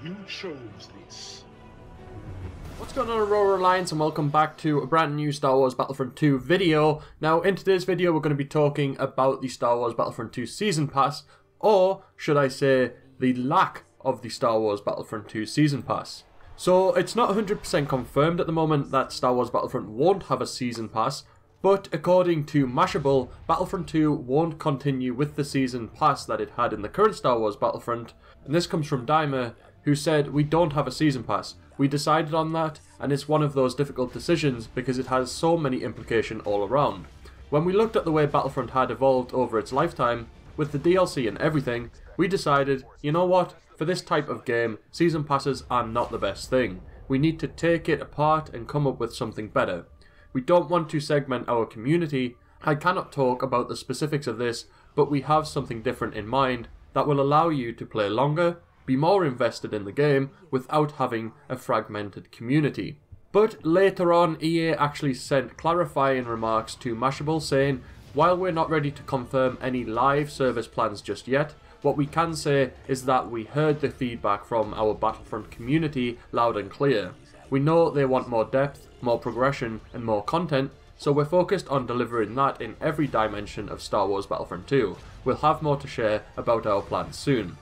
You chose this. What's going on, Aurora Alliance, and welcome back to a brand new Star Wars Battlefront 2 video. Now, in today's video, we're going to be talking about the Star Wars Battlefront 2 Season Pass, or should I say, the lack of the Star Wars Battlefront 2 Season Pass. So, it's not 100% confirmed at the moment that Star Wars Battlefront won't have a Season Pass, but according to Mashable, Battlefront 2 won't continue with the Season Pass that it had in the current Star Wars Battlefront, and this comes from Dimer, who said, "We don't have a Season Pass. We decided on that, and it's one of those difficult decisions because it has so many implications all around. When we looked at the way Battlefront had evolved over its lifetime, with the DLC and everything, we decided, you know what, for this type of game, Season Passes are not the best thing. We need to take it apart and come up with something better. We don't want to segment our community. I cannot talk about the specifics of this, but we have something different in mind that will allow you to play longer, be more invested in the game without having a fragmented community." But later on, EA actually sent clarifying remarks to Mashable saying, "While we're not ready to confirm any live service plans just yet, what we can say is that we heard the feedback from our Battlefront community loud and clear. We know they want more depth, more progression, and more content, so we're focused on delivering that in every dimension of Star Wars Battlefront 2. We'll have more to share about our plans soon."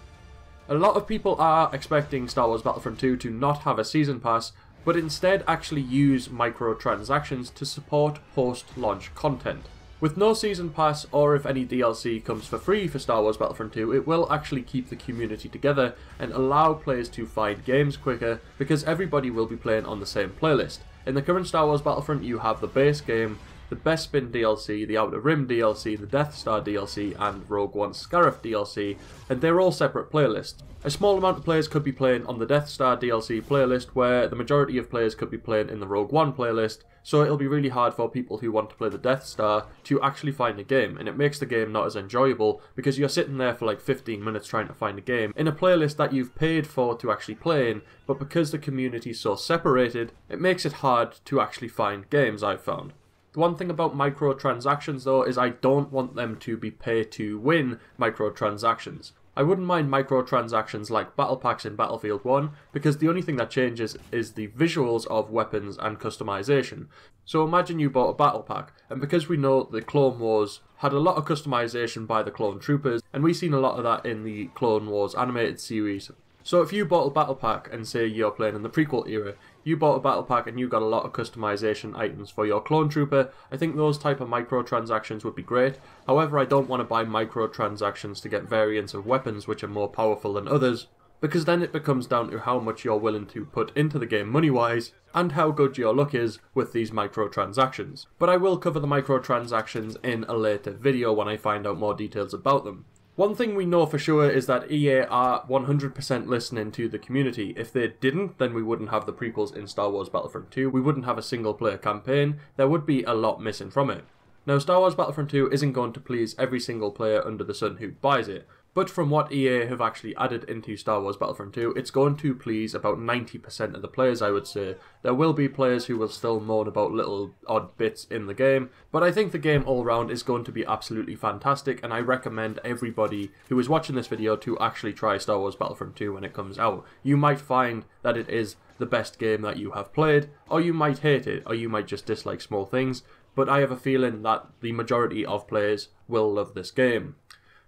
A lot of people are expecting Star Wars Battlefront 2 to not have a Season Pass, but instead actually use microtransactions to support post-launch content. With no Season Pass, or if any DLC comes for free for Star Wars Battlefront 2, it will actually keep the community together and allow players to find games quicker because everybody will be playing on the same playlist. In the current Star Wars Battlefront, you have the base game, the Bespin DLC, the Outer Rim DLC, the Death Star DLC, and Rogue One Scarif DLC, and they're all separate playlists. A small amount of players could be playing on the Death Star DLC playlist, where the majority of players could be playing in the Rogue One playlist, so it'll be really hard for people who want to play the Death Star to actually find a game, and it makes the game not as enjoyable because you're sitting there for like 15 minutes trying to find a game in a playlist that you've paid for to actually play in, but because the community's so separated, it makes it hard to actually find games, I've found. The one thing about microtransactions though is I don't want them to be pay-to-win microtransactions. I wouldn't mind microtransactions like battle packs in Battlefield 1 because the only thing that changes is the visuals of weapons and customization. So imagine you bought a battle pack, and because we know the Clone Wars had a lot of customization by the clone troopers, and we've seen a lot of that in the Clone Wars animated series. So if you bought a battle pack and say you're playing in the prequel era, you bought a battle pack and you got a lot of customization items for your clone trooper, I think those type of microtransactions would be great. However, I don't want to buy microtransactions to get variants of weapons which are more powerful than others, because then it becomes down to how much you're willing to put into the game money-wise, and how good your luck is with these microtransactions. But I will cover the microtransactions in a later video when I find out more details about them. One thing we know for sure is that EA are 100% listening to the community. If they didn't, then we wouldn't have the prequels in Star Wars Battlefront 2, we wouldn't have a single player campaign, there would be a lot missing from it. Now, Star Wars Battlefront 2 isn't going to please every single player under the sun who buys it, but from what EA have actually added into Star Wars Battlefront 2, it's going to please about 90% of the players, I would say. There will be players who will still moan about little odd bits in the game, but I think the game all round is going to be absolutely fantastic, and I recommend everybody who is watching this video to actually try Star Wars Battlefront 2 when it comes out. You might find that it is the best game that you have played, or you might hate it, or you might just dislike small things, but I have a feeling that the majority of players will love this game.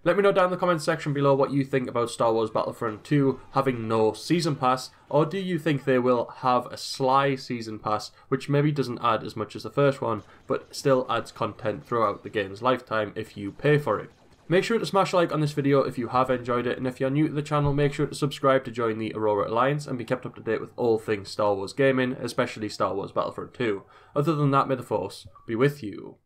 Let me know down in the comments section below what you think about Star Wars Battlefront 2 having no Season Pass, or do you think they will have a sly Season Pass which maybe doesn't add as much as the first one, but still adds content throughout the game's lifetime if you pay for it. Make sure to smash a like on this video if you have enjoyed it, and if you're new to the channel, make sure to subscribe to join the Aurora Alliance and be kept up to date with all things Star Wars gaming, especially Star Wars Battlefront 2. Other than that, may the Force be with you.